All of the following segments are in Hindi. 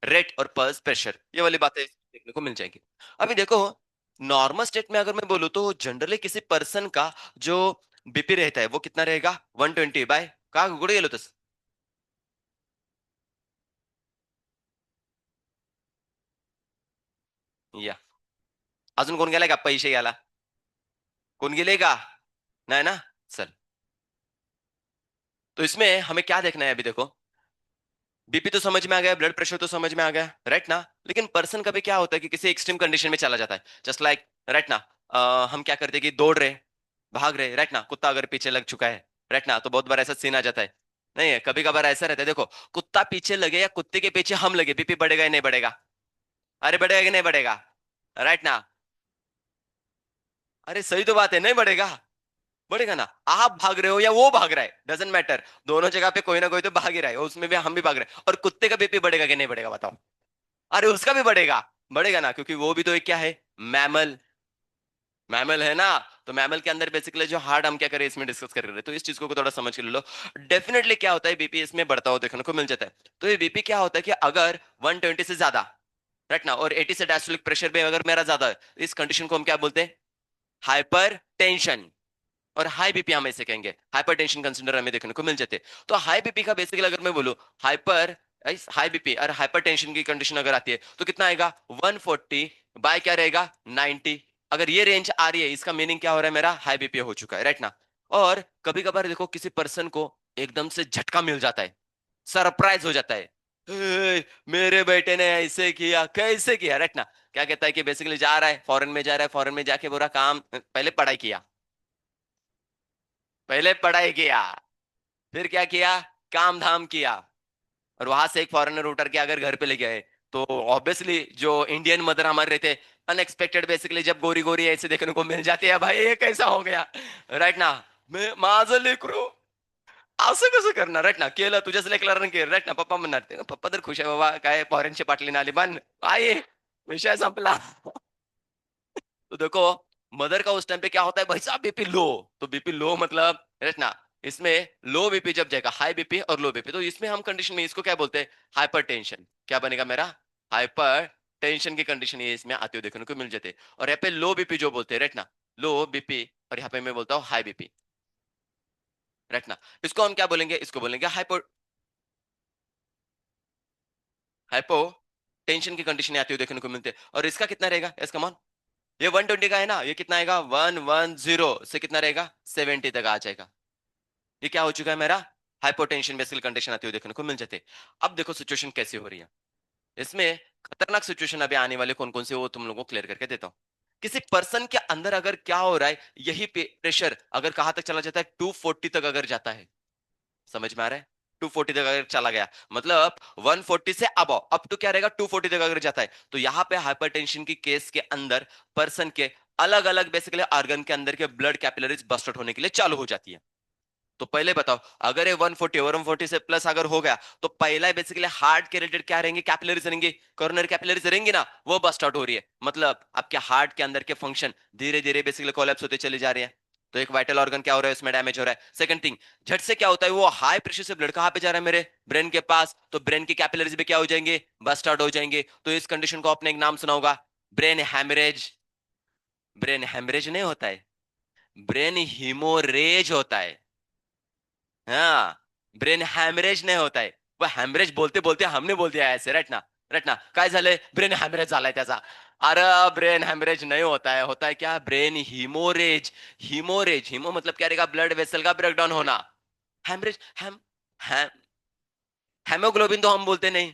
रेट और पल्स प्रेशर, ये वाली बातें देखने को मिल जाएगी। अभी देखो, नॉर्मल स्टेट में अगर मैं बोलूँ तो जनरली किसी पर्सन का जो बीपी रहता है वो कितना रहेगा, 120 बाय का गुड़े गेलो तस या अजून कोण गेलाय का पैसे घ्यायला, कोण गेले का, नाही ना, चल। तो इसमें हमें क्या देखना है, अभी देखो, बीपी तो समझ में आ गया, ब्लड प्रेशर तो समझ में आ गया, राइट ना। लेकिन पर्सन कभी क्या होता है कि किसी एक्सट्रीम कंडीशन में चला जाता है, जस्ट लाइक, राइट ना। हम क्या करते हैं कि दौड़ रहे, भाग रहे, राइट ना, कुत्ता अगर पीछे लग चुका है, राइट ना, तो बहुत बार ऐसा सीन आ जाता है। नहीं है, कभी कभार ऐसा रहता है, देखो, कुत्ता पीछे लगे या कुत्ते के पीछे हम लगे, बीपी बढ़ेगा या नहीं बढ़ेगा, अरे बढ़ेगा कि नहीं बढ़ेगा, राइट ना। अरे सही तो बात है, नहीं बढ़ेगा, बढ़ेगा ना। आप भाग रहे हो या वो भाग रहा है, डजेंट मैटर, दोनों जगह पे कोई ना कोई तो भाग ही रहा है, उसमें भी हम भी भाग रहे हैं, और कुत्ते का बीपी बढ़ेगा कि नहीं बढ़ेगा बताओ। अरे उसका भी बढ़ेगा, बढ़ेगा ना, क्योंकि वो भी तो एक क्या है, मैमल, मैमल है ना। तो मैमल के अंदर बेसिकली जो हार्ट, हम क्या करें इसमें डिस्कस कर रहे हैं, तो इस चीज को थोड़ा समझ के ले लो। डेफिनेटली क्या होता है, बीपी इसमें बढ़ता हुआ देखने को मिल जाता है। तो ये बीपी क्या होता है कि अगर 120 से ज्यादा, राइट ना, और 80 से डायस्टोलिक प्रेशर भी अगर मेरा ज्यादा है, इस कंडीशन को हम क्या बोलते हैं, हाइपर टेंशन। और हाई बीपी हम ऐसे कहेंगे, हाइपर टेंशन कंसिडर हमें देखने को मिल जाते हैं। तो हाई बीपी का बेसिकली अगर मैं बोलूं, हाइपर, हाई बीपी और हाइपर टेंशन की कंडीशन अगर आती है तो कितना आएगा, 140 बाय क्या रहेगा, 90। अगर ये रेंज आ रही है, इसका मीनिंग क्या हो रहा है, मेरा हाई बीपी हो चुका है, राइट ना। और कभी कभार देखो किसी पर्सन को एकदम से झटका मिल जाता है, सरप्राइज हो जाता है, मेरे बेटे ने ऐसे किया, कैसे किया, राइट ना। क्या कहता है कि बेसिकली जा रहा है फॉरेन में, जा रहा है फॉरेन में, जाके पूरा काम, पहले पढ़ाई किया, पहले पढ़ाई किया, फिर क्या किया, काम धाम किया, और वहां से एक फॉरेनर उतर के अगर घर पे ले गए, तो ऑब्वियसली जो इंडियन मदर हमारे रहते, अनएक्सपेक्टेड बेसिकली जब गोरी गोरी ऐसे देखने को मिल जाती है, भाई ये कैसा हो गया, राइट ना, मैं माझं लेकरू असं कसं करणार, राईट ना, केलं तुझ्याच लेकरानं केलं, राईट ना, पप्पा म्हणणार ते पप्पा तर खुश आहे बाबा, काय फॉरेनची बाटली आली बन, आहे विषय संपला। तो देखो, मदर का उस टाइम पे क्या होता है भाई साहब, बीपी लो, तो बीपी लो मतलब, राइट ना, इसमें लो बीपी जब जाएगा, हाई बीपी और लो बीपी, तो इसमें हम कंडीशन में इसको क्या बोलते हैं, हाइपर टेंशन, क्या बनेगा मेरा, हाइपर टेंशन की कंडीशन ये इसमें आते हुए देखने को मिल जाते हैं। और यहाँ पे लो बीपी जो बोलते हैं, राइट ना, लो बीपी, और यहाँ पे मैं बोलता हूँ हाई बीपी, राइट ना। इसको हम क्या बोलेंगे, इसको बोलेंगे हाइपो, हाइपो टेंशन की कंडीशन आते हुए देखने को मिलते हैं। और इसका कितना रहेगा, इसका मान, ये 120 का है ना, ये कितना आएगा, 110 से कितना रहेगा, 70 तक आ जाएगा। ये क्या हो चुका है मेरा, हाइपोटेंशन बेसिकल कंडीशन आती हुई देखने को मिल जाते हैं। अब देखो सिचुएशन कैसी हो रही है, इसमें खतरनाक सिचुएशन अभी आने वाले कौन कौन से, वो तुम लोगों को क्लियर करके देता हूं। किसी पर्सन के अंदर अगर क्या हो रहा है, यही प्रेशर अगर कहां तक चला जाता है, 240 तक अगर जाता है, समझ में आ रहा है, 240 तक अगर चला गया, मतलब 140 से अब अप टू क्या रहेगा, 240 तक अगर जाता है, तो यहां पे हाइपरटेंशन की केस के अंदर पर्सन के अलग अलग बेसिकली ऑर्गन के अंदर के ब्लड कैपिलरीज बस्ट आउट होने के लिए चालू हो जाती है। तो पहले बताओ, अगर ये 140 और 140 से प्लस अगर हो गया, तो पहला बेसिकली हार्ट के रिलेटेड क्या रहेंगे, कैपिलरीज रहेंगे, कोरोनरी कैपिलरीज रहेंगी ना, वो बस्ट आउट हो रही है, मतलब आपके हार्ट के अंदर के फंक्शन धीरे धीरे बेसिकली कोलैप्स होते चले जा रहे हैं। तो एक वाइटल ऑर्गन क्या हो रहा है, उसमें डैमेज हो रहा है। सेकंड थिंग, झट से क्या होता है, वो हाई प्रेशर से ब्लड कहां पे जा रहा है, मेरे ब्रेन के पास, तो ब्रेन की कैपिलरीज भी क्या हो जाएंगे, बस्ट आउट हो जाएंगे। तो इस कंडीशन को आपने एक नाम सुना होगा, ब्रेन हैमरेज। ब्रेन हैमरेज नहीं होता है, ब्रेन हीमोरेज होता है। हाँ, ब्रेन हॅमरेज नाही होत आहे, व हॅमरेज बोलते बोलते हमने बोल दिया ऐसे, राइट ना, राइट ना, काय झालंय, ब्रेन हॅमरेज झालाय त्याचा। अरे ब्रेन हॅमरेज नहीं होता है क्या, ब्रेन हीमोरेज। हीमोरेज, हीमो मतलब क्या रहेगा, ब्लड वेसल का ब्रेकडाउन होना। हैमरेज, हैम हैम हेमोग्लोबिन तो हम बोलते नहीं,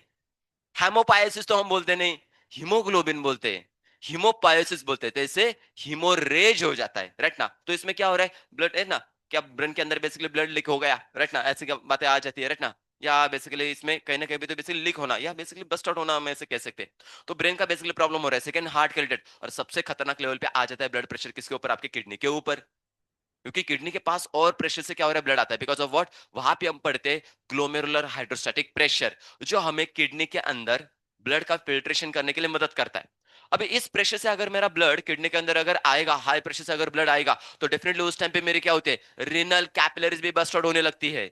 हेमोपायोसिस तो हम बोलते नहीं, हीमोग्लोबिन बोलते हैं, हीमोपायोसिस बोलते हैं, तो इससे हीमोरेज हो जाता है, राइट ना। तो इसमें क्या हो रहा है, ब्लड है ना, क्या ब्रेन के अंदर बेसिकली ब्लड लीक हो गया, राइट ना, ऐसी क्या बातें आ जाती है, राइट ना। या बेसिकली इसमें कहीं ना कहीं भी तो बेसिकली लीक होना या बेसिकली बस्ट आउट होना, हम ऐसे कह सकते हैं। तो ब्रेन का बेसिकली प्रॉब्लम हो रहा है, सेकंड हार्ट के रिलेटेड, और सबसे खतरनाक लेवल पे आ जाता है ब्लड प्रेशर किसके ऊपर, आपके किडनी के ऊपर। क्योंकि किडनी के पास और प्रेशर से क्या हो रहा है, ब्लड आता है, बिकॉज ऑफ व्हाट, वहां पे हम पढ़ते हैं ग्लोमेरुलर हाइड्रोस्टैटिक प्रेशर, जो हमें किडनी के अंदर ब्लड का फिल्ट्रेशन करने के लिए मदद करता है। अभी इस प्रेशर से अगर मेरा ब्लड किडनी के अंदर अगर आएगा, हाई प्रेशर से अगर ब्लड आएगा, तो डेफिनेटली उस टाइम पे मेरे क्या होते हैं, रीनल कैपिलरीज भी बस्ट आउट होने लगती है।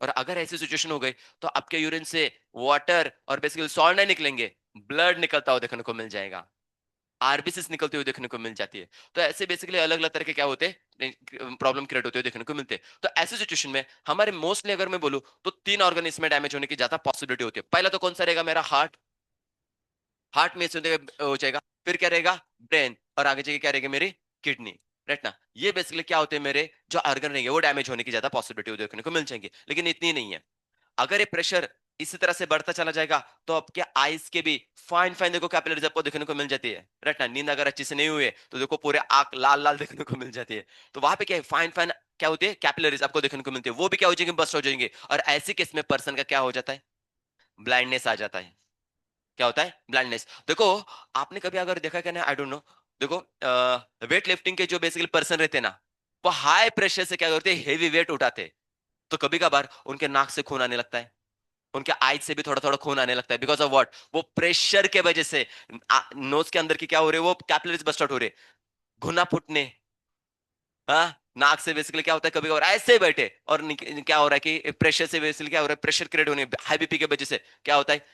और अगर ऐसी सिचुएशन हो गई तो आपके यूरिन से वाटर और बेसिकली सॉल्ट नहीं निकलेंगे, ब्लड निकलता हुआ देखने को मिल जाएगा, आरबीसीस निकलते हुए देखने को मिल जाती है। तो ऐसे बेसिकली अलग अलग तरह के क्या होते हैं, प्रॉब्लम क्रिएट होते हुए देखने को मिलते हैं। तो ऐसी सिचुएशन में हमारे मोस्टली अगर मैं बोलूं तो तीन ऑर्गन इसमें डैमेज होने की ज्यादा पॉसिबिलिटी होती है। पहला तो कौन सा रहेगा, मेरा हार्ट, हार्ट में से हो जाएगा। फिर क्या रहेगा, ब्रेन, और आगे जाके क्या रहेगा, मेरी किडनी, राइट ना। ये बेसिकली क्या होते हैं, मेरे जो ऑर्गन रहेंगे वो डैमेज होने की ज्यादा पॉसिबिलिटी देखने को मिल जाएंगी। लेकिन इतनी नहीं है, अगर ये प्रेशर इसी तरह से बढ़ता चला जाएगा तो आपके आईज के भी फाइन फाइन देखो कैपिलरीज आपको देखने को मिल जाती है, राइट ना। नींद अगर अच्छी से नहीं हुई है तो देखो पूरे आंख लाल लाल देखने को मिल जाती है। तो वहां पे क्या है, फाइन फाइन क्या होती है, कैपिलरीज आपको देखने को मिलती है, वो भी क्या हो जाएंगे, बस्ट हो जाएंगे। और ऐसे केस में पर्सन का क्या हो जाता है, ब्लाइंडनेस आ जाता है। क्या होता है, ब्लाइंडनेस। देखो आपने कभी अगर देखा क्या ना, आई डोंट नो, देखो वेट लिफ्टिंग के जो बेसिकली पर्सन रहते हैं ना, वो हाई प्रेशर से क्या करते हैं, हेवी वेट उठाते हैं। तो कभी कभार उनके नाक से खून आने लगता है, उनके आइज से भी थोड़ा थोड़ा खून आने लगता है, बिकॉज ऑफ व्हाट, वो प्रेशर के वजह से नोज के अंदर की क्या हो रही है, वो कैपिलरीज बस्ट आउट हो रही है, घुना फूटने। हाँ, नाक से बेसिकली क्या होता है, कभी कभार ऐसे ही बैठे और क्या हो रहा है कि प्रेशर से बेसिकली क्या हो रहा है, प्रेशर क्रिएट होने, हाई बीपी के वजह से क्या होता है,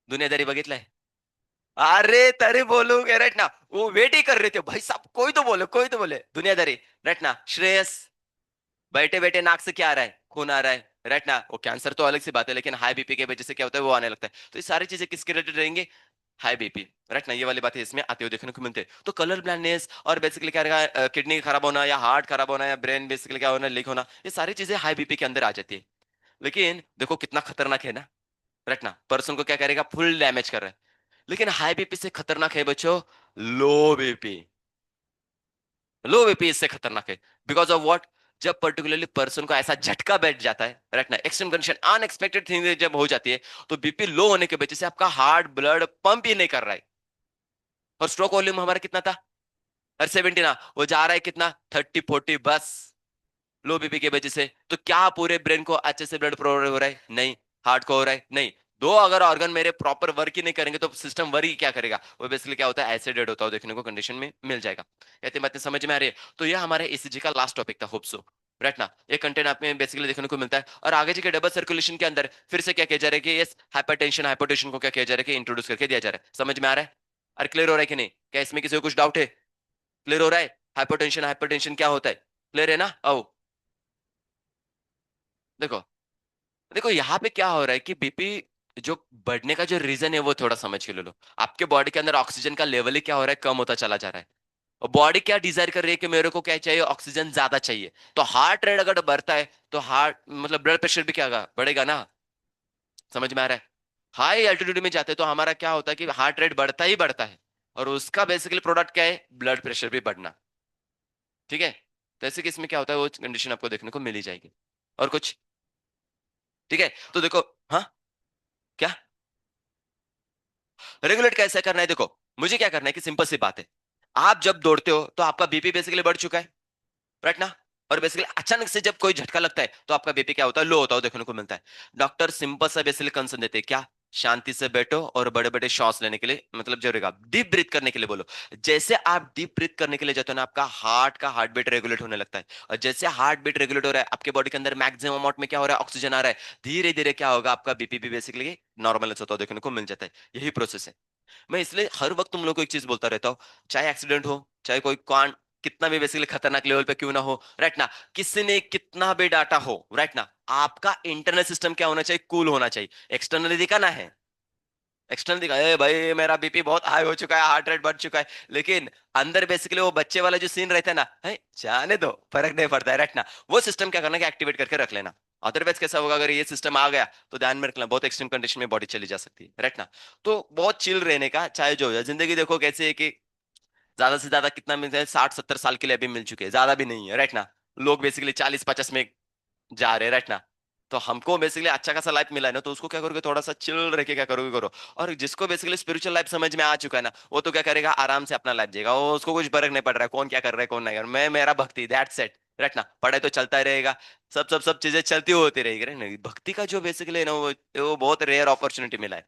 दुनियादारी बघितलाय। अरे तरी बोलूंगे, राइट ना। वो वेट ही कर रहे थे भाई साहब, कोई तो बोले, कोई तो बोले, दुनियादारी, राइट ना। श्रेयस, बैठे बैठे नाक से क्या आ रहा है, खून आ रहा है, राइट ना। वो कैंसर तो अलग सी बात है, लेकिन हाई बीपी के वजह से क्या होता है, वो आने लगता है। तो ये सारी चीजें किसके रिलेटेड रहेंगे, हाई बीपी, राइट ना। ये वाली बातें इसमें आते हुए देखने को मिलते हैं। तो कलर ब्लाइंडनेस और बेसिकली क्या रहेगा, किडनी खराब होना या हार्ट खराब होना या ब्रेन बेसिकली क्या होना, लीक होना, ये सारी चीजें हाई बीपी के अंदर आ जाती है। लेकिन देखो कितना खतरनाक है ना, राइट ना। पर्सन को क्या करेगा, फुल डैमेज कर रहा है। लेकिन हाई बीपी से खतरनाक है बच्चों, लो बीपी। लो बीपी इससे खतरनाक है, बिकॉज ऑफ व्हाट, जब पर्टिकुलरली पर्सन को ऐसा झटका बैठ जाता है, राइट ना, एक्सट्रीम कंडीशन, अनएक्सपेक्टेड थिंग जब हो जाती है, तो बीपी लो होने की वजह से आपका हार्ट ब्लड पंप ही नहीं कर रहा है। और स्ट्रोक वॉल्यूम हमारा कितना था, और 70 ना, वो जा रहा है कितना, 30-40 बस, लो बीपी की वजह से। तो क्या पूरे ब्रेन को अच्छे से ब्लड प्रोवाइड हो रहा है, नहीं। हार्ट को हो रहा है, नहीं। दो अगर ऑर्गन मेरे प्रॉपर वर्क ही नहीं करेंगे तो सिस्टम वर्क ही क्या करेगा, वो बेसिकली क्या होता है, एसिडेड होता है देखने को कंडीशन में मिल जाएगा। कहते बातें समझ में आ रही है। तो ये हमारे ईसीजी का लास्ट टॉपिक था, होप सो, राइट ना। ये कंटेंट आप में बेसिकली देखने को मिलता है। और आगे जी के डबल सर्कुलेशन के अंदर फिर से क्या किया जा रहा है कि ये हाइपरटेंशन हाइपोटेंशन को क्या किया जा रहा है कि इंट्रोड्यूस करके दिया जा रहा है। समझ में आ रहा है, और क्लियर हो रहा है कि नहीं, क्या इसमें किसी को कुछ डाउट है, क्लियर हो रहा है, हाइपोटेंशन हाइपरटेंशन क्या होता है, क्लियर है ना। आओ देखो, देखो यहाँ पे क्या हो रहा है कि बीपी जो बढ़ने का जो रीजन है वो थोड़ा समझ के ले लो। आपके बॉडी के अंदर ऑक्सीजन का लेवल ही क्या हो रहा है, कम होता चला जा रहा है। और बॉडी क्या डिजायर कर रही है कि मेरे को क्या चाहिए, ऑक्सीजन ज्यादा चाहिए। तो हार्ट रेट अगर बढ़ता है तो हार्ट मतलब ब्लड प्रेशर भी क्या होगा, बढ़ेगा ना। समझ में आ रहा है। हाई एल्टीट्यूड में जाते हैं तो हमारा क्या होता है कि हार्ट रेट बढ़ता ही बढ़ता है, और उसका बेसिकली प्रोडक्ट क्या है, ब्लड प्रेशर भी बढ़ना। ठीक है। तो ऐसे केस में क्या होता है, वो कंडीशन आपको देखने को मिल ही जाएगी। और कुछ, ठीक है। तो देखो, हाँ, क्या रेगुलेट कैसे करना है, देखो मुझे क्या करना है कि सिंपल सी बात है। आप जब दौड़ते हो तो आपका बीपी बेसिकली बढ़ चुका है, राइट ना। और बेसिकली अचानक से जब कोई झटका लगता है तो आपका बीपी क्या होता है, लो होता है देखने को मिलता है। डॉक्टर सिंपल सा बेसिकली कंसर्न देते हैं, क्या, शांति से बैठो और बड़े बड़े श्वास लेने के लिए मतलब जरूरी, डीप ब्रीथ करने के लिए बोलो। जैसे आप डीप ब्रीथ करने के लिए जाते हो ना, आपका हार्ट बीट रेगुलेट होने लगता है। और जैसे हार्ट बीट रेगुलेट हो रहा है, आपके बॉडी के अंदर मैक्सिमम अमाउंट में क्या हो रहा है, ऑक्सीजन आ रहा है, धीरे धीरे क्या होगा, आपका बीपी भी बेसिकली नॉर्मल होता है देखने को मिल जाता है। यही प्रोसेस है। मैं इसलिए हर वक्त तुम लोग को एक चीज बोलता रहता हूँ, चाहे एक्सीडेंट हो, चाहे कोई कांड कितना भी बेसिकली खतरनाक लेवल पे क्यों ना हो, राइट ना, किसी ने कितना भी डाटा हो, राइट ना, आपका इंटरनल सिस्टम क्या होना चाहिए, कूल होना चाहिए। एक्सटर्नली दिखाना है, एक्सटर्नल दिखा, ए भाई मेरा बीपी बहुत हाई हो चुका है, हार्ट रेट बढ़ चुका है, लेकिन अंदर बेसिकली वो बच्चे वाला जो सीन रहता है ना, है जाने दो, फर्क नहीं पड़ता है, राइट ना। वो सिस्टम क्या करना है, एक्टिवेट करके रख लेना। अदरवाइज कैसा होगा, अगर ये सिस्टम आ गया तो ध्यान में रखना, बहुत एक्सट्रीम कंडीशन में बॉडी चली जा सकती है, राइट ना। तो बहुत चिल रहने का, चाहे जो है जिंदगी देखो कैसे है कि ज्यादा से ज्यादा कितना मिलता है, 60-70 साल के लिए अभी मिल चुके हैं, ज्यादा भी नहीं है, राइट ना। लोग बेसिकली 40-50 में जा रहे हैं, राइट ना। तो हमको बेसिकली अच्छा खासा लाइफ मिला है ना, तो उसको क्या करोगे, थोड़ा सा चिल रह के क्या करोगे करो। और जिसको बेसिकली स्पिरिचुअल लाइफ समझ में आ चुका है ना, वो तो क्या करेगा, आराम से अपना लाइफ जिएगा, वो उसको कुछ फर्क नहीं पड़ रहा है कौन क्या कर रहा है कौन नहीं कर रहा है। मैं मेरा भक्ति, दैट सेट, राइट ना। पढ़ाई तो चलता ही रहेगा, सब चीजें चलती होती रहेगी, राइट ना। भक्ति का जो बेसिकली है ना, वो बहुत रेयर अपॉर्चुनिटी मिला है।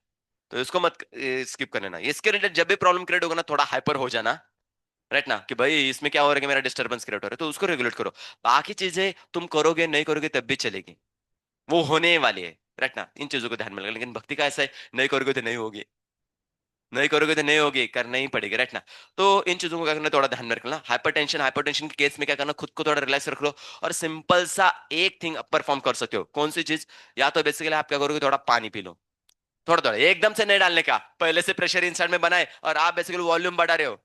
तो इसको मत स्किप करना ना, इसके रिलेटेड जब भी प्रॉब्लम क्रिएट होगा ना, थोड़ा हाइपर हो जाना, राइट ना, कि भाई इसमें क्या हो रहा है कि मेरा डिस्टर्बेंस क्रिएट हो रहा है, तो उसको रेगुलेट करो। बाकी चीजें तुम करोगे नहीं करोगे तब भी चलेगी, वो होने वाली है। राइट ना, इन चीजों को ध्यान में रखना। लेकिन भक्ति का ऐसा है, नहीं करोगे तो नहीं होगी, नहीं करोगे तो नहीं होगी, करना ही पड़ेगी। राइट ना। तो इन चीजों को क्या करना, थोड़ा ध्यान में रखना। हाइपरटेंशन, हाइपरटेंशन के केस में क्या करना, खुद को थोड़ा रिलैक्स रख लो, और सिंपल सा एक थिंग परफॉर्म कर सकते हो। कौन सी चीज? या तो बेसिकली आप क्या करोगे, थोड़ा पानी पी लो, थोड़ा थोड़ा, एकदम से नहीं डालने का। पहले से प्रेशर इंसाइड में बनाए और आप बेसिकली वॉल्यूम बढ़ा रहे हो,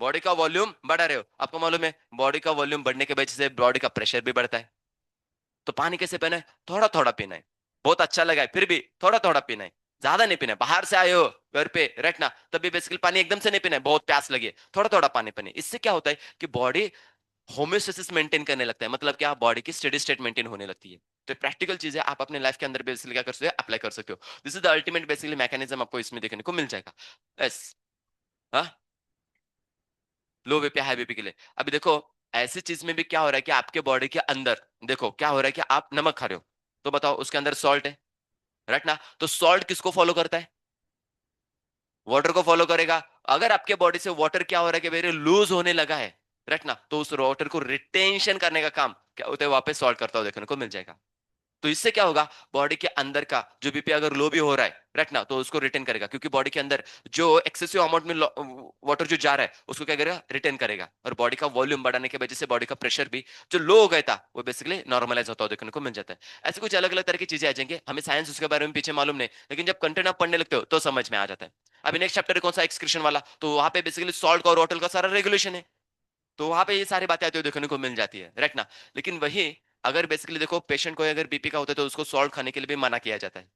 बॉडी का वॉल्यूम बढ़ा रहे हो। आपको मालूम है बॉडी का वॉल्यूम बढ़ने की वजह से बॉडी का प्रेशर भी बढ़ता है। तो पानी कैसे पीना है? थोड़ा थोड़ा पीना है। बहुत अच्छा लगा है फिर भी थोड़ा थोड़ा पीना है, ज्यादा नहीं पीना है। बाहर से आए हो घर पे रखना, तभी बेसिकली पानी एकदम से नहीं पीना है, बहुत प्यास लगी है, थोड़ा थोड़ा पानी पीना है। इससे क्या होता है कि बॉडी होम्योस्टेसिस मेंटेन करने लगता है, मतलब क्या, बॉडी की स्टेडी स्टेट मेंटेन होने लगती है। तो प्रैक्टिकल चीजें आप अपने लाइफ के अंदर बेसिकली क्या कर सकते हो, अप्लाई कर सकते हो। This is the ultimate basically mechanism, आपको इसमें देखने को मिल जाएगा। यस। हाँ, लो बीपी हाई बीपी के लिए। अभी देखो, ऐसी चीज में भी क्या हो रहा है कि आपके बॉडी के अंदर, देखो क्या हो रहा है कि आप नमक खा रहे हो, तो बताओ उसके अंदर सॉल्ट है। राइट ना। तो सॉल्ट किसको फॉलो करता है? वाटर को फॉलो करेगा। अगर आपके बॉडी से वाटर क्या हो रहा है कि मेरे लूज होने लगा है, राइट ना, तो उस वाटर को रिटेंशन करने का काम क्या होता है, वापस सॉल्ट करता हुआ देखने को मिल जाएगा। तो इससे क्या होगा, बॉडी के अंदर का जो बीपी अगर लो भी हो रहा है, राइट ना, तो उसको रिटेन करेगा, क्योंकि बॉडी के अंदर जो एक्सेसिव अमाउंट में वाटर जो जा रहा है उसको क्या करेगा, रिटेन करेगा। और बॉडी का वॉल्यूम बढ़ाने की वजह से बॉडी का प्रेशर भी जो लो हो गया था वो बेसिकली नॉर्मलाइज होता हुआ देखने को मिल जाता है। ऐसे कुछ अलग अलग तरह की चीजें आ जाएंगे, हमें साइंस उसके बारे में पीछे मालूम नहीं, लेकिन जब कंटेंट आप पढ़ने लगते हो तो समझ में आ जाता है। अभी नेक्स्ट चैप्टर कौन सा, एक्सक्रीशन वाला, तो वहां पे बेसिकली सॉल्ट का और वाटर का सारा रेगुलेशन है। तो वहां पे ये सारी बातें आती हुई देखने को मिल जाती है, राइट ना। लेकिन वही, अगर बेसिकली देखो पेशेंट को अगर बीपी का होता है तो उसको सॉल्ट खाने के लिए भी मना किया जाता है,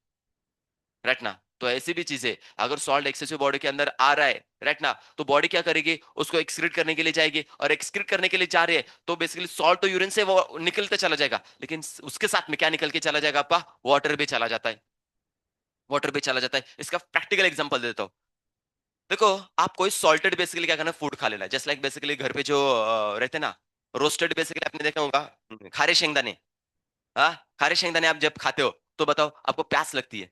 राइट ना। तो ऐसी भी चीजें, अगर सॉल्ट एक्सेसिव बॉडी के अंदर आ रहा है, राइट ना, तो बॉडी क्या करेगी, उसको एक्सक्रीट करने के लिए जाएगी, और एक्सक्रीट करने के लिए जा रही है तो बेसिकली सॉल्ट तो यूरिन से वो निकलते चला जाएगा, लेकिन उसके साथ में क्या निकल के चला जाएगा आपका, वाटर भी चला जाता है। वाटर भी चला जाता है। इसका प्रैक्टिकल एग्जांपल देता हूँ। देखो, आप कोई सॉल्टेड बेसिकली क्या करना, फूड खा लेना, जस्ट लाइक बेसिकली घर पे जो रहते ना, रोस्टेड बेसिकली आपने देखा होगा, खारे शेंगदाने। हाँ, खारे शेंगदाने आप जब खाते हो तो बताओ आपको प्यास लगती है,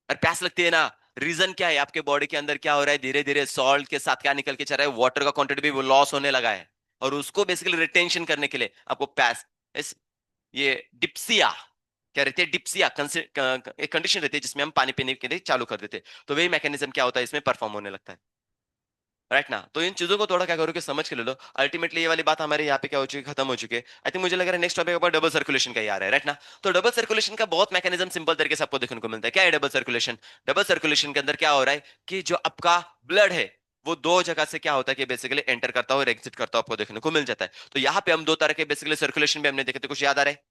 और प्यास लगती है ना, रीजन क्या है, आपके बॉडी के अंदर क्या हो रहा है, धीरे धीरे सॉल्ट के साथ क्या निकल के चल रहा है, वाटर का क्वांटिटी भी लॉस होने लगा है, और उसको बेसिकली रिटेंशन करने के लिए आपको प्यास, इस ये डिप्सिया, क्या रहती है, डिप्सिया एक कंडीशन रहती है जिसमें हम पानी पीने के लिए चालू कर देते हैं, तो वही मैकेनिज्म क्या होता है इसमें परफॉर्म होने लगता है। राइट ना। तो इन चीजों को थोड़ा क्या करो कि समझ के ले लो। अल्टीमेटली ये वाली बात हमारे यहाँ पे क्या हो चुकी है, खत्म हो चुकी है। आई थिंक मुझे लग रहा है नेक्स्ट टॉपिक ऊपर डबल सर्कुलेशन का ही आ रहा है, राइट ना। तो डबल सर्कुलेशन का बहुत मैकेनिज्म सिंपल तरीके से आपको देखने को मिलता है। क्या है डबल सर्कुलेशन? डबल सर्कुलेशन के अंदर क्या हो रहा है कि जो आपका ब्लड है वो दो जगह से क्या होता है कि बेसिकली एंटर करता हो और एग्जिट करता हो आपको देखने को मिल जाता है। तो यहाँ पे हम दो तरह के बेसिकली सर्कुलेशन भी हमने देखे थे, कुछ याद आ रहे हैं?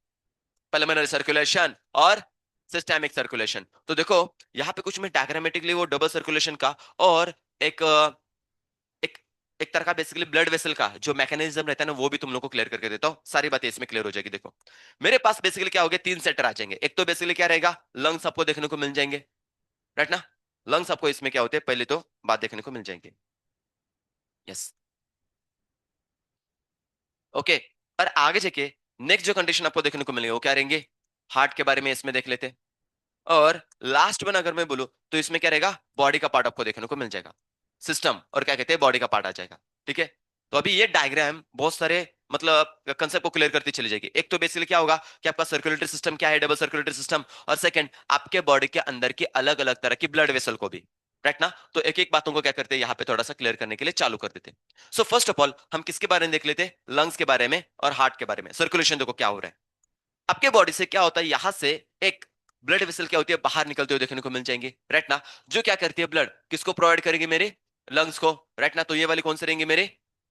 पल्मोनरी सर्कुलेशन और सिस्टेमिक सर्कुलेशन। तो देखो यहाँ पे कुछ मैं डायग्रामेटिकली वो डबल सर्कुलेशन का और एक एक एक तरह का बेसिकली ब्लड वेसल का जो मैकेनिज्म रहता है ना वो भी तुम लोग को क्लियर करके देता हूँ, सारी बातें इसमें क्लियर हो जाएगी। देखो, मेरे पास बेसिकली क्या हो गया, तीन सेक्टर आ जाएंगे। एक तो बेसिकली क्या रहेगा, लंग्स आपको देखने को मिल जाएंगे, राइट ना। लंग्स आपको इसमें क्या होते हैं, पहले तो बात देखने को मिल जाएंगे। यस। ओके। और आगे जाके नेक्स्ट जो कंडीशन आपको देखने को मिलेगी वो क्या रहेंगे, हार्ट के बारे में इसमें देख लेते हैं। और लास्ट वन अगर मैं बोलूं तो इसमें क्या रहेगा, बॉडी का पार्ट आपको देखने को मिल जाएगा, सिस्टम और क्या कहते हैं बॉडी का पार्ट आ जाएगा। ठीक है। तो अभी ये डायग्राम बहुत सारे मतलब कंसेप्ट को क्लियर करती चली जाएगी। एक तो बेसिकली क्या होगा कि आपका सर्कुलेटरी सिस्टम क्या है, डबल सर्कुलेटरी सिस्टम, और सेकंड आपके बॉडी के अंदर की अलग अलग तरह की ब्लड वेसल को भी, राइट ना। तो एक एक बातों को क्या करते हैं यहाँ पे थोड़ा सा क्लियर करने के लिए चालू कर देते हैं। सो फर्स्ट ऑफ ऑल हम किसके बारे में देख लेते हैं, लंग्स के बारे में और हार्ट के बारे में। सर्कुलेशन देखो क्या हो रहा है, आपके बॉडी से क्या होता है, यहां से एक ब्लड वेसल क्या होती है बाहर निकलते हुए देखने को मिल जाएंगे, राइट ना। जो क्या करती है, ब्लड किसको प्रोवाइड करेगी, मेरे लंग्स को, राइट ना। तो ये वाली कौन से रहेंगे, मेरे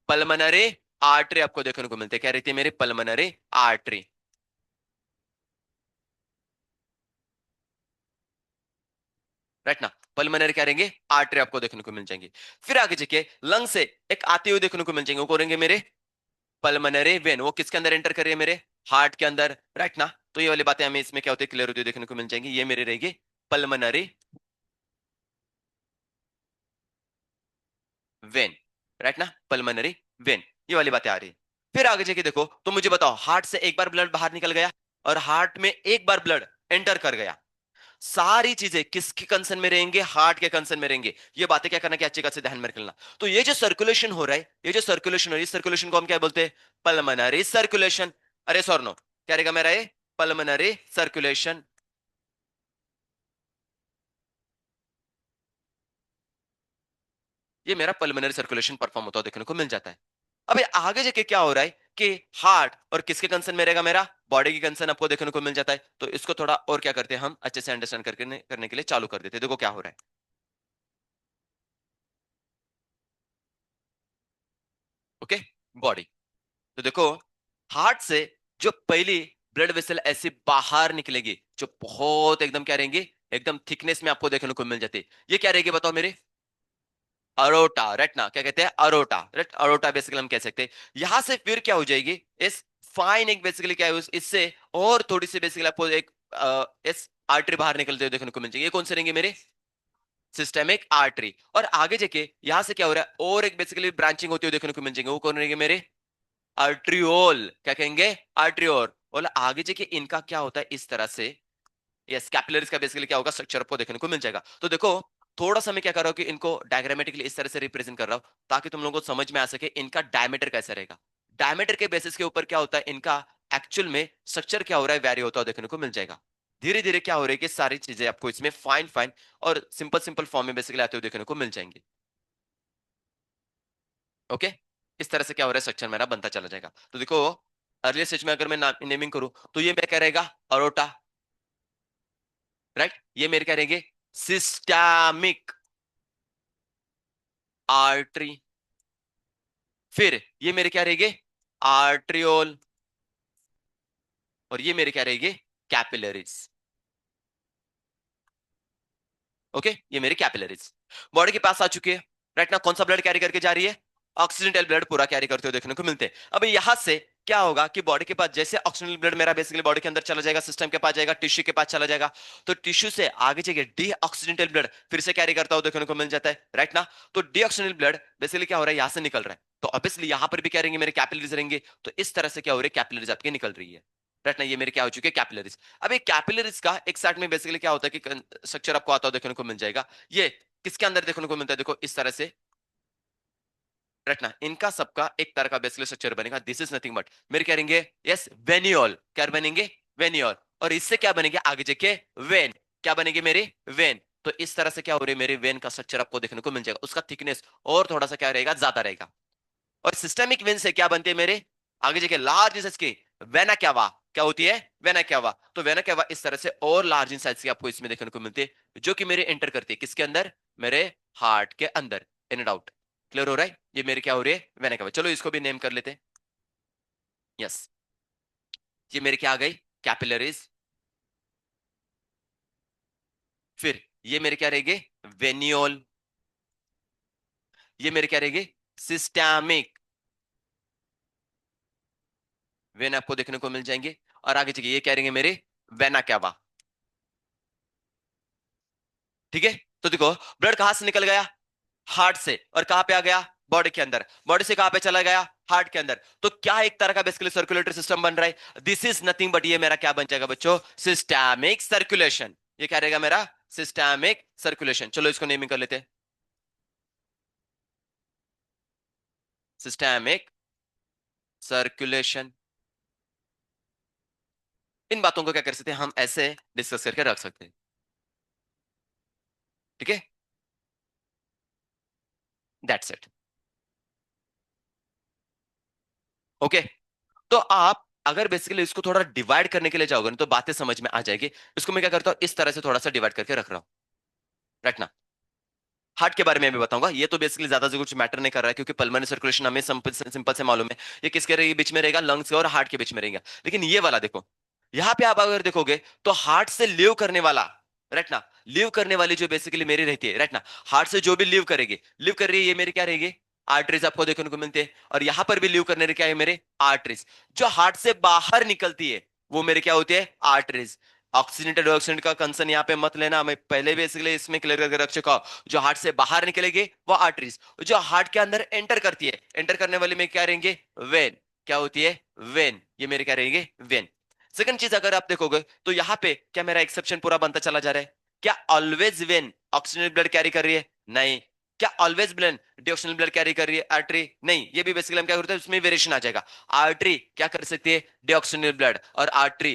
पल्मोनरी आर्टरी आपको देखने को मिलते हैं। क्या रहती है, मेरे पल्मोनरी आर्टरी, राइट ना। पल्मोनरी क्या रहेंगे, आर्टरी आपको देखने को मिल जाएंगे। फिर आगे जाके लंग से एक आते हुए देखने को मिल जाएंगे, वो करेंगे मेरे पल्मोनरी वेन, वो किसके अंदर एंटर कर रही है, मेरे हार्ट के अंदर, राइट ना। तो ये वाली बातें हमें इसमें क्या होती है, क्लियर होती है देखने को मिल जाएंगी। ये मेरे रहेगी पल्मोनरी वेन, राइट ना, पल्मोनरी वेन, ये वाली बातें आ रही है। फिर आगे जाके देखो, तो मुझे बताओ, हार्ट से एक बार ब्लड बाहर निकल गया और हार्ट में एक बार ब्लड एंटर कर गया, सारी चीजें किसके कंसर्न में रहेंगे, हार्ट के कंसर्न में रहेंगे। ये बातें क्या करना कि अच्छी खासी ध्यान में रखना। तो ये जो सर्कुलेशन हो रहा है, ये जो सर्कुलेशन हो रही है, सर्कुलेशन को हम क्या बोलते हैं, पल्मोनरी सर्कुलेशन। अरे सॉर नो, क्या रहेगा मेरा ये, पल्मोनरी सर्कुलेशन। ये मेरा पल्मोनरी सर्कुलेशन परफॉर्म होता हुआ देखने को मिल जाता है। अबे आगे जाके क्या हो रहा है कि हार्ट और किसके कंसर्न में रहेगा, मेरा बॉडी की कंसर्न आपको देखने को मिल जाता है। तो इसको थोड़ा और क्या करते हैं हम अच्छे से अंडरस्टैंड करने के लिए चालू कर देते हैं। देखो क्या हो रहा है। Okay, body. तो देखो, हार्ट से जो पहली ब्लड वेसल ऐसी बाहर निकलेगी, जो बहुत एकदम क्या रहेंगी, एकदम थिकनेस में आपको देखने को मिल जाती है। ये क्या रहेगी बताओ मेरे, अरोटा, राइट ना, क्या कहते हैं, अरोटा, राइट। अरोटा बेसिकली हम कह सकते हैं। यहां से फिर क्या हो जाएगी, इस फाइन एक बेसिकली क्या है इससे और थोड़ी सी बेसिकली आपको एक इस आर्टरी बाहर निकलते हुए देखने को मिल जाएगी। ये कौन से रहेंगे मेरे, सिस्टेमिक आर्टरी। और आगे जाके यहां से क्या हो रहा है, और एक बेसिकली ब्रांचिंग होती हुई देखने को मिल जाएंगे। वो कौन रहेंगे मेरे, आर्ट्रियोल, क्या कहेंगे, आर्ट्रियोल। और आगे जाके इनका क्या होता है इस तरह से, यस, कैपिलरीज का बेसिकली क्या होगा, स्ट्रक्चर आपको देखने को मिल जाएगा। तो देखो, थोड़ा सा मैं क्या कर रहा हूं कि इनको डायग्रामेटिकली इस तरह से रिप्रेजेंट कर रहा हूं, ताकि तुम लोगों को समझ में आ सके इनका डायमीटर कैसा रहेगा। डायमीटर के बेसिस के ऊपर क्या होता है, इनका एक्चुअल में स्ट्रक्चर क्या हो रहा है, वैरी होता हुआ देखने को मिल जाएगा। धीरे धीरे क्या हो रही है कि सारी चीजें आपको इसमें फाइन फाइन और सिंपल सिंपल फॉर्म में बेसिकली आते हुए देखने को मिल जाएंगे। ओके, इस तरह से क्या हो रहा है, स्ट्रक्चर मेरा बनता चला जाएगा। तो देखो, अर्ली स्टेज में अगर मैं नेमिंग करूं, तो ये मेरा क्या रहेगा, अरोटा, राइट। ये मेरे क्या रहेंगे, सिस्टमिक आर्टरी। फिर ये मेरे क्या रहेंगे, आर्ट्रियोल। और ये मेरे क्या रहेंगे, कैपिलरीज। ओके, ये मेरी कैपिलरीज बॉडी के पास आ चुकी है, राइट ना। कौन सा ब्लड कैरी करके जा रही है, ऑक्सीडेंटल ब्लड पूरा कैरी करते हुए देखने को मिलते हैं। अब यहां से क्या होगा कि बॉडी के पास जैसे ऑक्सीडेंटल ब्लड मेरा बेसिकली बॉडी के अंदर चला जाएगा, सिस्टम के पास जाएगा, टिश्यू के पास चला जाएगा। तो टिश्यू से आगे जाके डीऑक्सीडेंटल ब्लड फिर से कैरी करता हुआ देखने को मिल जाता है, राइट ना। तो डीऑक्सीडेंटल ब्लड बेसिकली क्या हो रहा है, यहां से निकल रहा है, तो ऑब्वियसली यहां पर भी क्या रहेंगे, मेरे कैपिलरीज रहेंगे। तो इस तरह से क्या हो रही है, कैपिलरीज आपकी निकल रही है, राइट ना। ये मेरे क्या हो चुके हैं, कैपिलरीज। अब एक कैपिलरीज का एक साइड में बेसिकली क्या होता है कि स्ट्रक्चर आपको आता हुआ देखने को मिल जाएगा। ये किसके अंदर देखने को मिलता है, देखो इस तरह से, रटना इनका सबका एक तरह का बेसिकली स्ट्रक्चर बनेगा। दिस इज नथिंग बट मेरे क्या रहेंगे, यस, वेन्यूल, क्या बनेंगे, वेन्यूल। और इससे क्या बनेंगे आगे जाके, वेन, क्या बनेंगे मेरे, वेन। तो इस तरह से क्या हो रही है, मेरे वेन का स्ट्रक्चर आपको देखने को मिल जाएगा। उसका थिकनेस और थोड़ा सा क्या रहेगा, ज्यादा रहेगा। और सिस्टेमिक वेन से क्या बनते हैं मेरे, आगे जाके लार्ज साइज की वेना क्यावा, क्या होती है, वेना क्यावा। तो वेना क्यावा इस तरह से और लार्ज इन साइज की आपको इसमें देखने को मिलती है, जो कि मेरे एंटर करती है किसके अंदर, मेरे हार्ट के अंदर, इन एंड आउट। क्लियर हो रहा है, ये मेरे क्या हो रही है, वेना क्यावा। चलो इसको भी नेम कर लेते हैं। यस, ये मेरे क्या आ गई, कैपिलरीज। फिर ये मेरे क्या रहेंगे, वेन्यूल। ये मेरे क्या रहेंगे, सिस्टमिक वेन आपको देखने को मिल जाएंगे। और आगे चलिए, ये क्या रहेंगे मेरे, वेना क्यावा। ठीक है। तो देखो, ब्लड कहां से निकल गया, हार्ट से, और कहां पे आ गया, बॉडी के अंदर। बॉडी से कहां पे चला गया, हार्ट के अंदर। तो क्या एक तरह का बेसिकली सर्कुलेटरी सिस्टम बन रहा है। दिस इज नथिंग बट ये मेरा क्या बन जाएगा बच्चों, सिस्टमिक सर्कुलेशन। ये क्या रहेगा मेरा, सिस्टमिक सर्कुलेशन। चलो इसको नेमिंग कर लेते हैं, सिस्टमिक सर्कुलेशन। इन बातों को क्या कर सकते हैं हम, ऐसे डिस्कस करके रख सकते हैं। ठीक है, दैट्स इट। ओके, तो आप अगर बेसिकली इसको थोड़ा डिवाइड करने के लिए जाओगे ना, तो बातें समझ में आ जाएगी। इसको मैं क्या करता हूं, इस तरह से थोड़ा सा डिवाइड करके रख रहा हूं, रखना। हार्ट के बारे में भी बताऊंगा। ये तो बेसिकली ज्यादा से कुछ मैटर नहीं कर रहा है, क्योंकि पल्मोनरी सर्कुलेशन हमें सिंपल सिंपल से मालूम है, ये किसके बीच में रहेगा, लंग्स और हार्ट के बीच में रहेगा। लेकिन ये वाला देखो, यहाँ पे आप अगर देखोगे तो हार्ट से लीव करने वाला, राइट ना, लीव करने वाली जो बेसिकली मेरी रहती है, राइट ना, हार्ट से जो भी लीव करेगी, लीव कर रही है, ये मेरी क्या रहेगी, आर्टरीज आपको देखने को मिलते हैं। और यहां पर भी लीव करने क्या है मेरे, आर्टरीज। जो हार्ट से बाहर निकलती है वो मेरे क्या होती है, आर्टरीज। ऑक्सीडेंट डिऑक्सीडेंट का कंसर्न यहाँ पे मत लेना, मैं पहले बेसिकली इसमें क्लियर करके रख चुका हूं। जो हार्ट से बाहर निकलेगी वो आर्टरीज, जो हार्ट के अंदर एंटर करती है, एंटर करने वाली में क्या रहेंगे, वेन, क्या होती है, वेन। ये मेरे क्या रहेंगे, वेन। सेकंड चीज अगर आप देखोगे तो यहाँ पे क्या मेरा एक्सेप्शन पूरा बनता चला जा रहा है? क्या always when oxygen blood carry कर रही है? नहीं। क्या ऑलवेज ब्लड डिऑक्सीजन ब्लड कैरी कर रही है आर्टरी? नहीं। ये भी बेसिकली हम क्या करते हैं, उसमें वेरिएशन आ जाएगा। आर्टरी क्या कर सकती है? डिऑक्सीजन ब्लड। और आर्टरी